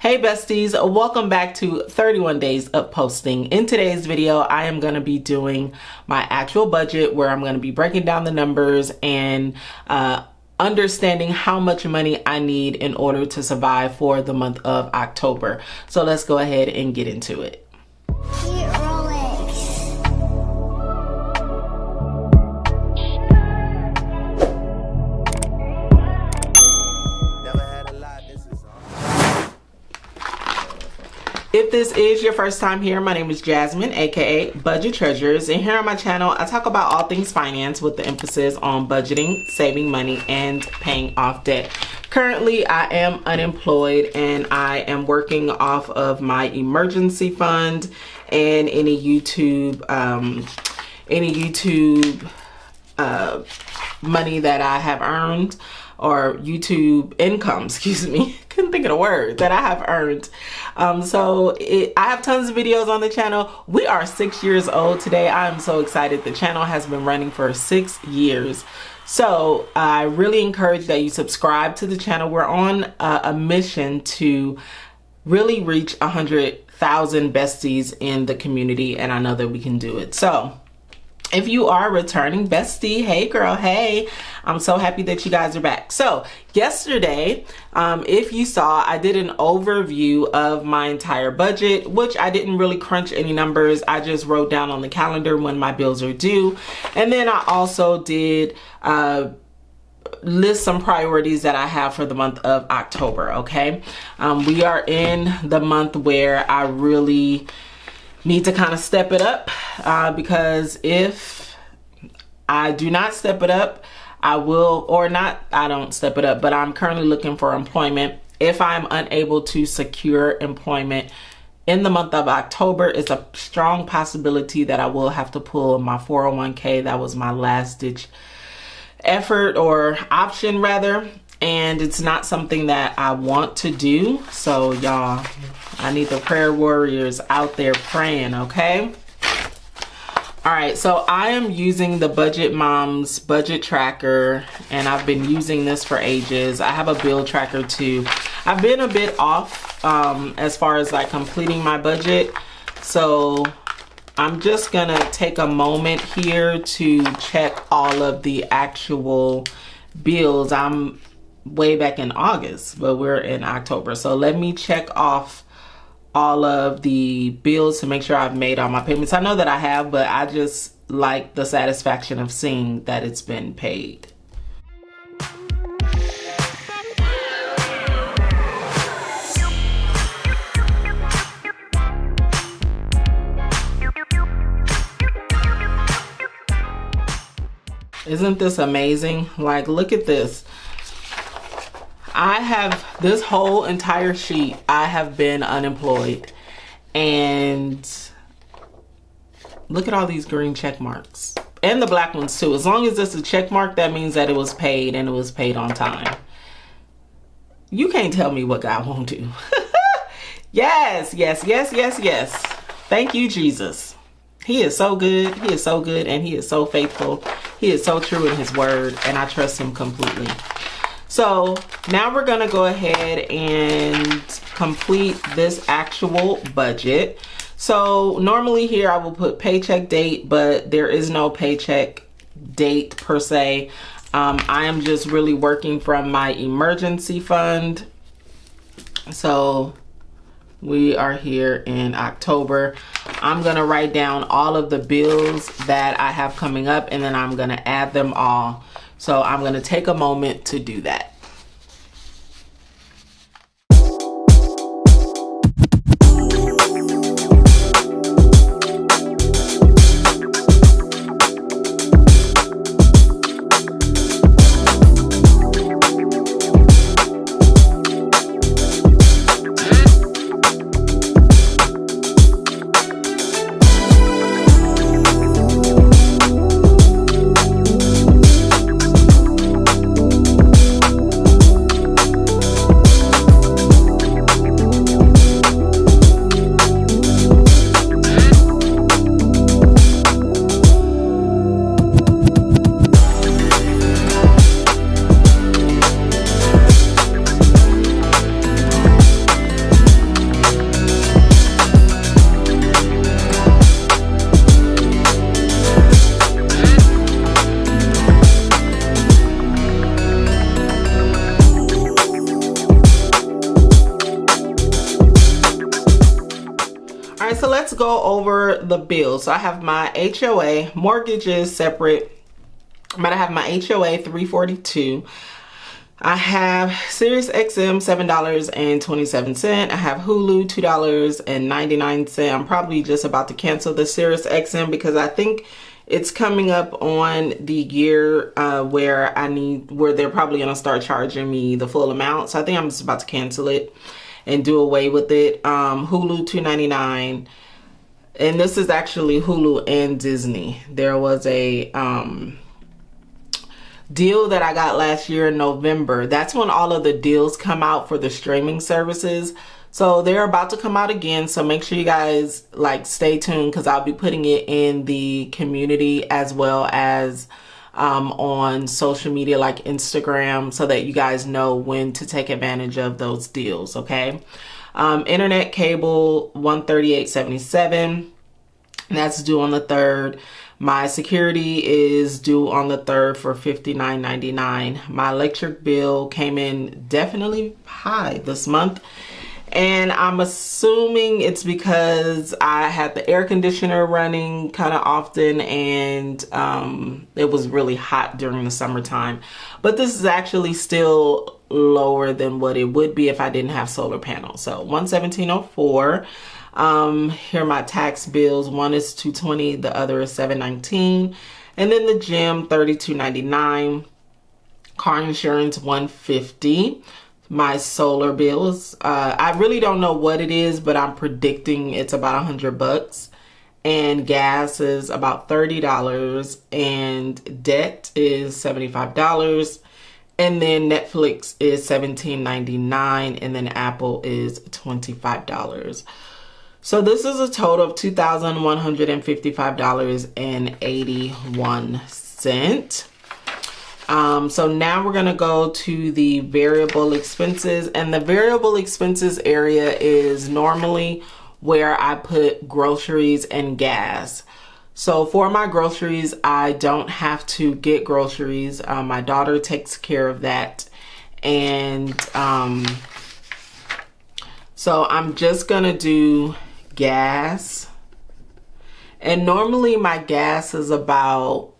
Hey besties, welcome back to 31 days of posting. In today's video, I am going to be doing my actual budget where I'm going to be breaking down the numbers and understanding how much money I need in order to survive for the month of October. So let's go ahead and get into it. If this is your first time here, my name is Jasmine, aka Budget Treasures, and here on my channel I talk about all things finance with the emphasis on budgeting, saving money, and paying off debt. Currently I am unemployed and I am working off of my emergency fund and any YouTube money that I have earned, or YouTube income, excuse me, couldn't think of the word, that I have earned. I have tons of videos on the channel. We are 6 years old today. I'm so excited. The channel has been running for 6 years. So I really encourage that you subscribe to the channel. We're on a mission to really reach 100,000 besties in the community, and I know that we can do it. So if you are a returning bestie, hey girl, hey, I'm so happy that you guys are back. So yesterday, if you saw, I did an overview of my entire budget, which I didn't really crunch any numbers. I just wrote down on the calendar when my bills are due. And then I also did list some priorities that I have for the month of October, okay? We are in the month where I really need to kind of step it up because if I do not step it up, I don't step it up, but I'm currently looking for employment. If I'm unable to secure employment in the month of October, it's a strong possibility that I will have to pull my 401k. That was my last ditch effort, or option rather, and it's not something that I want to do. So y'all, I need the prayer warriors out there praying, okay? All right, so I am using the Budget Moms budget tracker, and I've been using this for ages. I have a bill tracker too. I've been a bit off as far as like completing my budget. So I'm just gonna take a moment here to check all of the actual bills. I'm way back in August, but we're in October. So let me check off all of the bills to make sure I've made all my payments. I know that I have, but I just like the satisfaction of seeing that it's been paid. Isn't this amazing? Like, look at this. I have this whole entire sheet. I have been unemployed, and look at all these green check marks, and the black ones too. As long as it's a check mark, that means that it was paid, and it was paid on time. You can't tell me what God won't do. Yes, yes, yes, yes, yes. Thank you, Jesus. He is so good. He is so good, and he is so faithful. He is so true in his word, and I trust him completely. So now we're gonna go ahead and complete this actual budget. So normally here I will put paycheck date, but there is no paycheck date per se. I am just really working from my emergency fund. So we are here in October. I'm gonna write down all of the bills that I have coming up, and then I'm gonna add them all. So I'm gonna take a moment to do that. right, so let's go over the bills. So I have my HOA, mortgage is separate, but I have my HOA $342. I have Sirius XM $7.27. I have Hulu $2.99. I'm probably just about to cancel the Sirius XM because I think it's coming up on the year where they're probably gonna start charging me the full amount. So I think I'm just about to cancel it and do away with it. Hulu $2.99, and this is actually Hulu and Disney. There was a deal that I got last year in November. That's when all of the deals come out for the streaming services. So they're about to come out again. So make sure you guys like stay tuned because I'll be putting it in the community as well as on social media like Instagram so that you guys know when to take advantage of those deals. Okay. Internet cable $138.77. That's due on the 3rd. My security is due on the 3rd for $59.99. My electric bill came in definitely high this month. And I'm assuming it's because I had the air conditioner running kind of often and it was really hot during the summertime. But this is actually still lower than what it would be if I didn't have solar panels. So $117.04. Here are my tax bills. One is $220, the other is $719. And then the gym $32.99. Car insurance $150. My solar bills, I really don't know what it is, but I'm predicting it's about $100. And gas is about $30. And debt is $75. And then Netflix is $17.99. And then Apple is $25. So this is a total of $2,155.81. So now we're going to go to the variable expenses, and the variable expenses area is normally where I put groceries and gas. So for my groceries, I don't have to get groceries. My daughter takes care of that. And so I'm just going to do gas. And normally my gas is about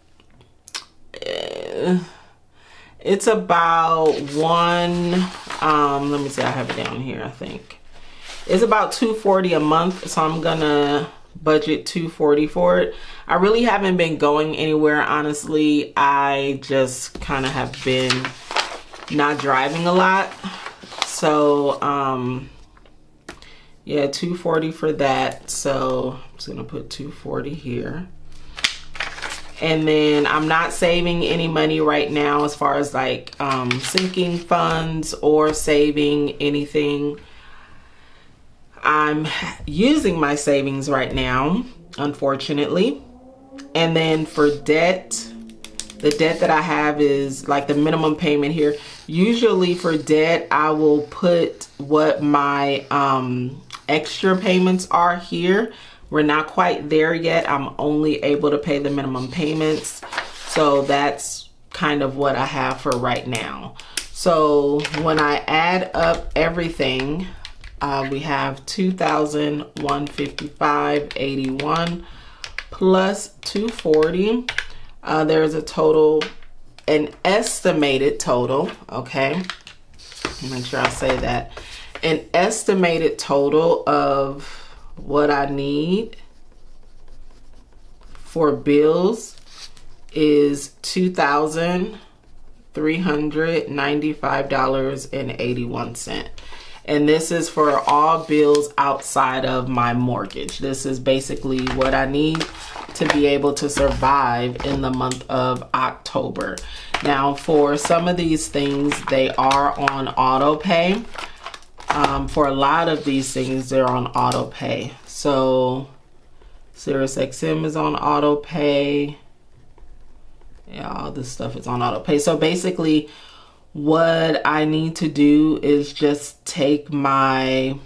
it's about one let me see, I have it down here. I think it's about $240 a month, so I'm gonna budget $240 for it. I really haven't been going anywhere, honestly. I just kind of have been not driving a lot, so yeah, $240 for that. So I'm just gonna put $240 here. And then I'm not saving any money right now as far as like sinking funds or saving anything. I'm using my savings right now, unfortunately. And then for debt, the debt that I have is like the minimum payment here. Usually for debt, I will put what my extra payments are here. We're not quite there yet. I'm only able to pay the minimum payments. So that's kind of what I have for right now. So when I add up everything, we have $2,155.81 plus $240. There's a total, an estimated total, okay? Make sure I say that. An estimated total of what I need for bills is $2,395.81. And this is for all bills outside of my mortgage. This is basically what I need to be able to survive in the month of October. Now, for some of these things, they are on auto pay. For a lot of these things, they're on auto pay. So Sirius XM is on auto pay. Yeah, all this stuff is on auto pay. So basically what I need to do is just take I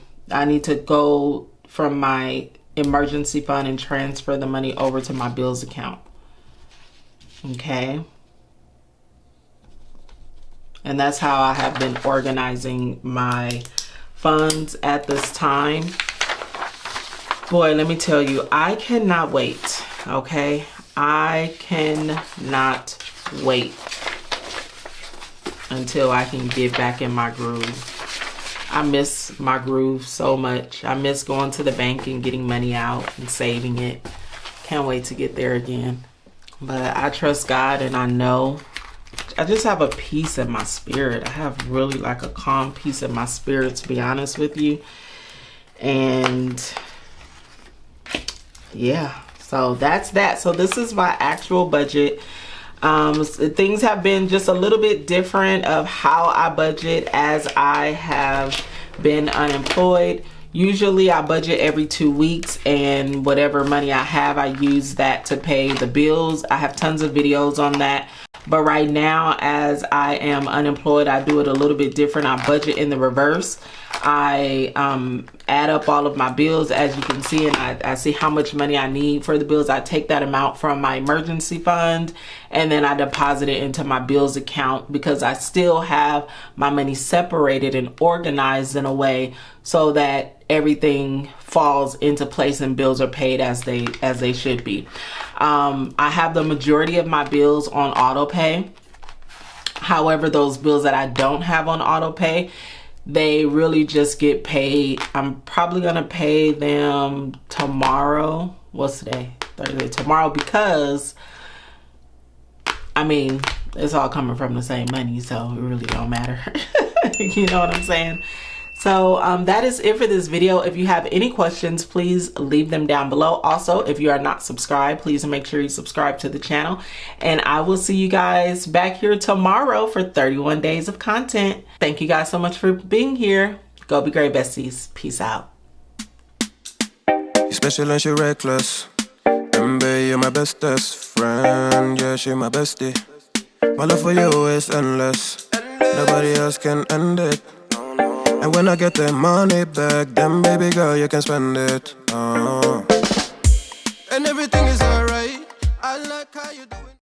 need to go from my emergency fund and transfer the money over to my bills account. Okay. And that's how I have been organizing my funds at this time. boy, let me tell you, I cannot wait, okay? I cannot wait until I can get back in my groove. I miss my groove so much. I miss going to the bank and getting money out and saving it. Can't wait to get there again. But I trust God, and I know I just have a peace in my spirit. I have really like a calm peace in my spirit, to be honest with you. And yeah, so that's that. So this is my actual budget. Things have been just a little bit different of how I budget as I have been unemployed. Usually I budget every 2 weeks, and whatever money I have, I use that to pay the bills. I have tons of videos on that. But right now, as I am unemployed, I do it a little bit different. I budget in the reverse. I add up all of my bills, as you can see, and I see how much money I need for the bills. I take that amount from my emergency fund, and then I deposit it into my bills account, because I still have my money separated and organized in a way so that everything falls into place and bills are paid as they should be. I have the majority of my bills on auto pay. However, those bills that I don't have on auto pay, they really just get paid. I'm probably gonna pay them tomorrow. What's today? Thursday. Tomorrow, because I mean, it's all coming from the same money, so it really don't matter. You know what I'm saying? So that is it for this video. If you have any questions, please leave them down below. Also, if you are not subscribed, please make sure you subscribe to the channel. And I will see you guys back here tomorrow for 31 days of content. Thank you guys so much for being here. Go be great, besties. Peace out. You're special and you're reckless. Remember, you're my bestest friend. Yeah, she's my bestie. My love for you is endless. Nobody else can end it. And when I get the money back, then baby girl, you can spend it.